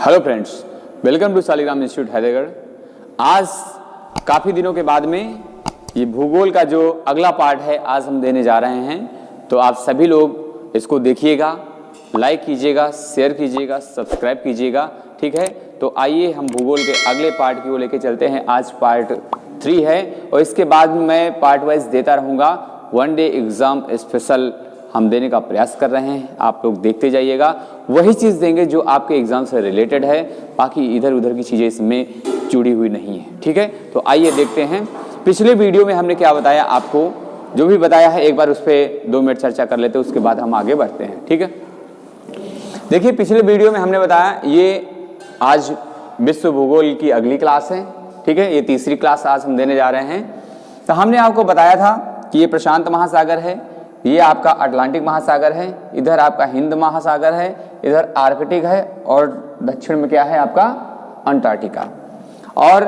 Hello friends, welcome to Shaligram institute Hyderabad. आज काफ़ी दिनों के बाद में ये भूगोल का जो अगला पार्ट है आज हम देने जा रहे हैं। तो आप सभी लोग इसको देखिएगा, लाइक कीजिएगा, शेयर कीजिएगा, सब्सक्राइब कीजिएगा, ठीक है। तो आइए हम भूगोल के अगले पार्ट की ओर लेके चलते हैं। आज पार्ट 3 है और इसके बाद मैं पार्ट वाइज देता रहूँगा। वन डे एग्ज़ाम स्पेशल हम देने का प्रयास कर रहे हैं, आप लोग देखते जाइएगा। वही चीज़ देंगे जो आपके एग्ज़ाम से रिलेटेड है, बाकी इधर उधर की चीज़ें इसमें जुड़ी हुई नहीं है, ठीक है। तो आइए देखते हैं पिछले वीडियो में हमने क्या बताया। आपको जो भी बताया है एक बार उस पर 2 मिनट चर्चा कर लेते हैं, उसके बाद हम आगे बढ़ते हैं, ठीक है। देखिए, पिछले वीडियो में हमने बताया ये आज विश्व भूगोल की अगली क्लास है, ठीक है। ये तीसरी क्लास आज हम देने जा रहे हैं। तो हमने आपको बताया था कि ये प्रशांत महासागर है, ये आपका अटलांटिक महासागर है, इधर आपका हिंद महासागर है, इधर आर्कटिक है और दक्षिण में क्या है आपका अंटार्कटिका। और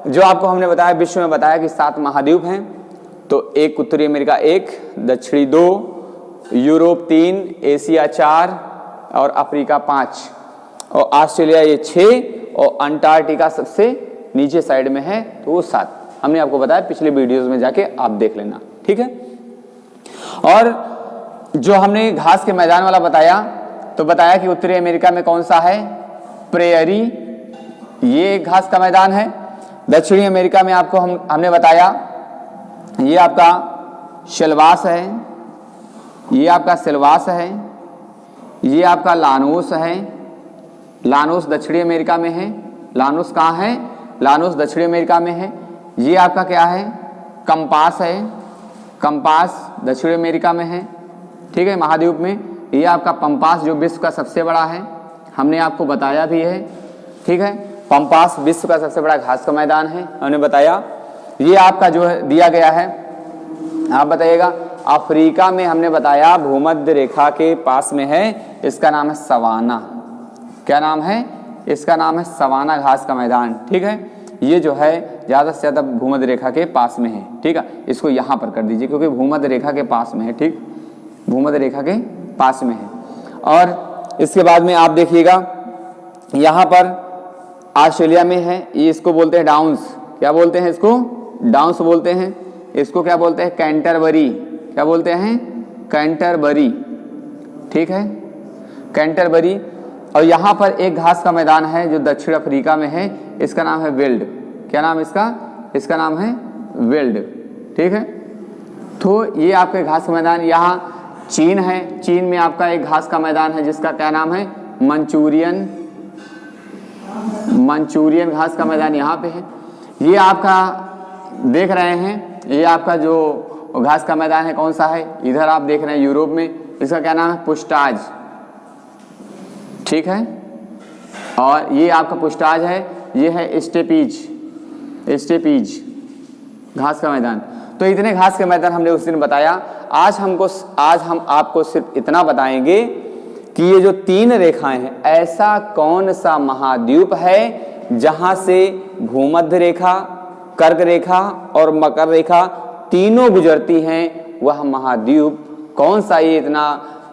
जो आपको हमने बताया विश्व में बताया कि 7 महाद्वीप हैं। तो एक उत्तरी अमेरिका 1, दक्षिणी 2, यूरोप 3, एशिया 4 और अफ्रीका 5 और ऑस्ट्रेलिया ये 6 और अंटार्कटिका सबसे नीचे साइड में है तो वो 7। हमने आपको बताया, पिछले वीडियोस में जाके आप देख लेना, ठीक है। और जो हमने घास के मैदान वाला बताया तो बताया कि उत्तरी अमेरिका में कौन सा है, प्रेयरी, ये घास का मैदान है। दक्षिणी अमेरिका में आपको हमने बताया ये आपका शेलवास है, ये आपका सिलवास है, ये आपका लानोस है। लानोस दक्षिणी अमेरिका में है। लानोस कहाँ है? लानोस दक्षिणी अमेरिका में है। ये आपका क्या है? कंपास है। कंपास दक्षिण अमेरिका में है, ठीक है, महाद्वीप में। ये आपका पंपास जो विश्व का सबसे बड़ा है, हमने आपको बताया भी है, ठीक है। पंपास विश्व का सबसे बड़ा घास का मैदान है, हमने बताया। ये आपका जो है दिया गया है, आप बताइएगा। अफ्रीका में हमने बताया भूमध्य रेखा के पास में है, इसका नाम है सवाना। क्या नाम है? इसका नाम है सवाना घास का मैदान, ठीक है। ये जो है ज़्यादा से ज़्यादा भूमध्य रेखा के पास में है, ठीक है। इसको यहाँ पर कर दीजिए क्योंकि भूमध्य रेखा के पास में है, ठीक, भूमध्य रेखा के पास में है। और इसके बाद में आप देखिएगा यहाँ पर ऑस्ट्रेलिया में है, ये इसको बोलते हैं डाउन्स। क्या बोलते हैं इसको? डाउन्स बोलते हैं। इसको क्या बोलते हैं? कैंटरबरी। क्या बोलते हैं? कैंटरबरी, ठीक है, कैंटरबरी। और यहाँ पर एक घास का मैदान है जो दक्षिण अफ्रीका में है, इसका नाम है वेल्ड। क्या नाम इसका? इसका नाम है वेल्ड, ठीक है। तो ये आपके घास का मैदान। यहाँ चीन है, चीन में आपका एक घास का मैदान है जिसका क्या नाम है? मंचूरियन। मंचूरियन घास का मैदान यहाँ पे है। ये आपका देख रहे हैं, ये आपका जो घास का मैदान है कौन सा है? इधर आप देख रहे हैं यूरोप में, इसका क्या नाम है? पुस्टाज, ठीक है। और ये आपका पुस्टाज है, ये है स्टेपीज। स्टेपीज घास का मैदान। तो इतने घास के मैदान हमने उस दिन बताया। आज हम आपको सिर्फ इतना बताएंगे कि ये जो 3 रेखाएं हैं, ऐसा कौन सा महाद्वीप है जहां से भूमध्य रेखा, कर्क रेखा और मकर रेखा तीनों गुजरती हैं। वह महाद्वीप कौन सा ये इतना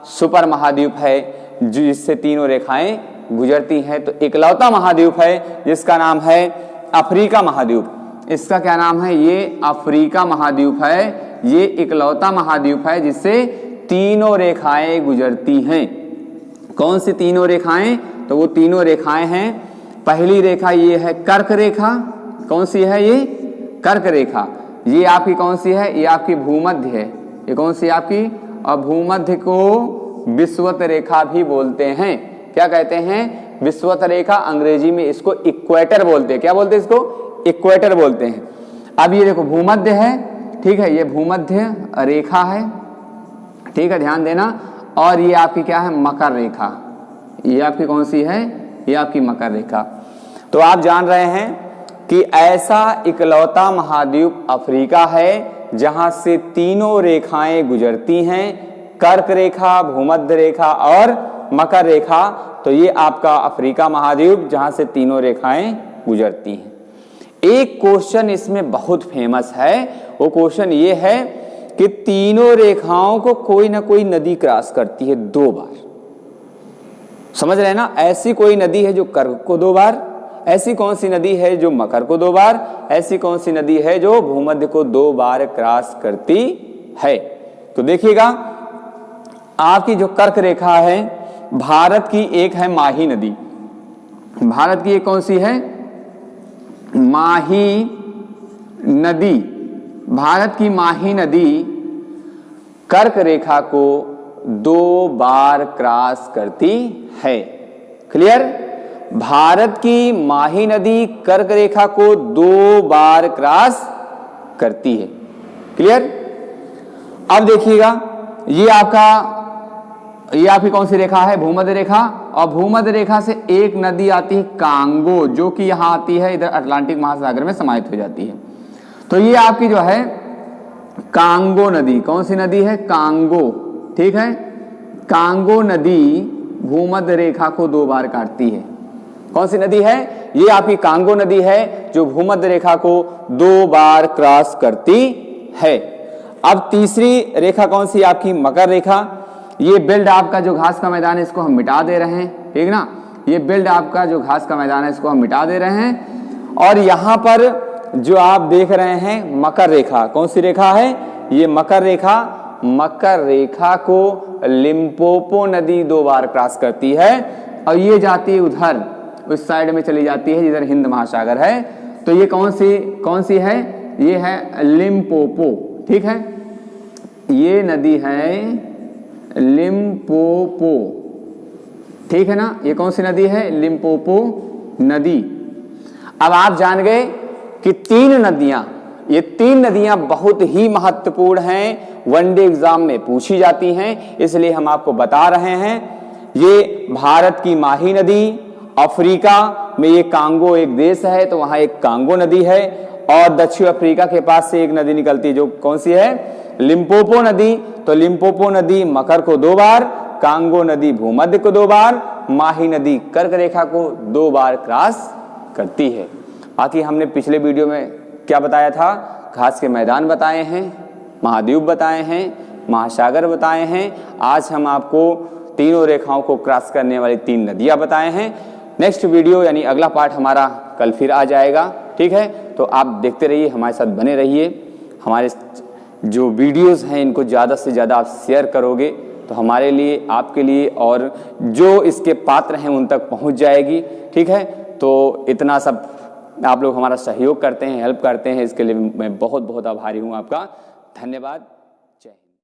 सुपर महाद्वीप है जिससे तीनों रेखाएं गुजरती हैं? तो इकलौता महाद्वीप है जिसका नाम है अफ्रीका महाद्वीप। इसका क्या नाम है? ये अफ्रीका महाद्वीप है। ये इकलौता महाद्वीप है जिससे तीनों रेखाएं गुजरती हैं। कौन सी तीनों रेखाएं? तो वो तीनों रेखाएं हैं, पहली रेखा ये है कर्क रेखा। कौन सी है ये? कर्क रेखा। ये आपकी कौन सी है? ये आपकी भूमध्य है। ये कौन सी आपकी? और भूमध्य को विषुवत रेखा भी बोलते हैं। क्या कहते हैं? विषुवत रेखा। अंग्रेजी में इसको इक्वेटर बोलते हैं। क्या बोलते हैं इसको? इक्वेटर बोलते हैं। अब ये देखो भूमध्य है, ठीक है, ये भूमध्य रेखा है, ठीक है, ध्यान देना। और ये आपकी क्या है? मकर रेखा। ये आपकी कौन सी है? ये आपकी मकर रेखा। तो आप जान रहे हैं कि ऐसा इकलौता महाद्वीप अफ्रीका है जहां से तीनों रेखाएं गुजरती हैं, कर्क रेखा, भूमध्य रेखा और मकर रेखा। तो ये आपका अफ्रीका महाद्वीप जहां से तीनों रेखाएं गुजरती हैं। एक क्वेश्चन इसमें बहुत फेमस है, वो क्वेश्चन ये है कि तीनों रेखाओं को कोई ना कोई नदी क्रॉस करती है 2 बार। समझ रहे हैं ना। ऐसी कोई नदी है जो कर्क को 2 बार, ऐसी कौन सी नदी है जो मकर को 2 बार, ऐसी कौन सी नदी है जो भूमध्य को 2 बार क्रॉस करती है। तो देखिएगा आपकी जो कर्क रेखा है, भारत की एक है माही नदी, भारत की एक कौन सी है, माही नदी। भारत की माही नदी कर्क रेखा को 2 बार क्रॉस करती है। क्लियर। भारत की माही नदी कर्क रेखा को 2 बार क्रॉस करती है। क्लियर। अब देखिएगा ये आपकी कौन सी रेखा है, भूमध्य रेखा, और भूमध्य रेखा से एक नदी आती है कांगो, जो कि यहां आती है, इधर अटलांटिक महासागर में समाहित हो जाती है। तो ये आपकी जो है कांगो नदी, कौन सी नदी है, कांगो। ठीक है, कांगो नदी भूमध्य रेखा को 2 बार काटती है। कौन सी नदी है, ये आपकी कांगो नदी है जो भूमध्य रेखा को 2 बार क्रॉस करती है। अब तीसरी रेखा कौन सी, आपकी मकर रेखा। ये बेल्ट आपका जो घास का मैदान है इसको हम मिटा दे रहे हैं, ठीक ना, ये बेल्ट आपका जो घास का मैदान है इसको हम मिटा दे रहे हैं। और यहां पर जो आप देख रहे हैं मकर रेखा, कौन सी रेखा है, ये मकर रेखा। मकर रेखा को लिम्पोपो नदी 2 बार क्रॉस करती है और ये जाती है उधर उस साइड में चली जाती है जिधर हिंद महासागर है। तो ये कौन सी है, ये है लिम्पोपो। ठीक है, ये नदी है लिम्पोपो। ठीक है ना, ये कौन सी नदी है, लिम्पोपो नदी। अब आप जान गए कि 3 नदियां, ये 3 नदियां बहुत ही महत्वपूर्ण हैं, वनडे एग्जाम में पूछी जाती हैं, इसलिए हम आपको बता रहे हैं। ये भारत की माही नदी, अफ्रीका में ये कांगो एक देश है तो वहां एक कांगो नदी है, और दक्षिण अफ्रीका के पास से एक नदी निकलती है जो कौन सी है, लिम्पोपो नदी। तो लिम्पोपो नदी मकर को 2 बार, कांगो नदी भूमध्य को 2 बार, माही नदी कर्क रेखा को 2 बार क्रॉस करती है। बाकी हमने पिछले वीडियो में क्या बताया था, घास के मैदान बताए हैं, महाद्वीप बताए हैं, महासागर बताए हैं। आज हम आपको तीनों रेखाओं को क्रॉस करने वाली 3 नदियां बताए हैं। नेक्स्ट वीडियो यानी अगला पार्ट हमारा कल फिर आ जाएगा। ठीक है, तो आप देखते रहिए, हमारे साथ बने रहिए। हमारे जो वीडियोस हैं इनको ज़्यादा से ज़्यादा आप शेयर करोगे तो हमारे लिए, आपके लिए, और जो इसके पात्र हैं उन तक पहुंच जाएगी। ठीक है, तो इतना सब आप लोग हमारा सहयोग करते हैं, हेल्प करते हैं, इसके लिए मैं बहुत बहुत आभारी हूं आपका। धन्यवाद।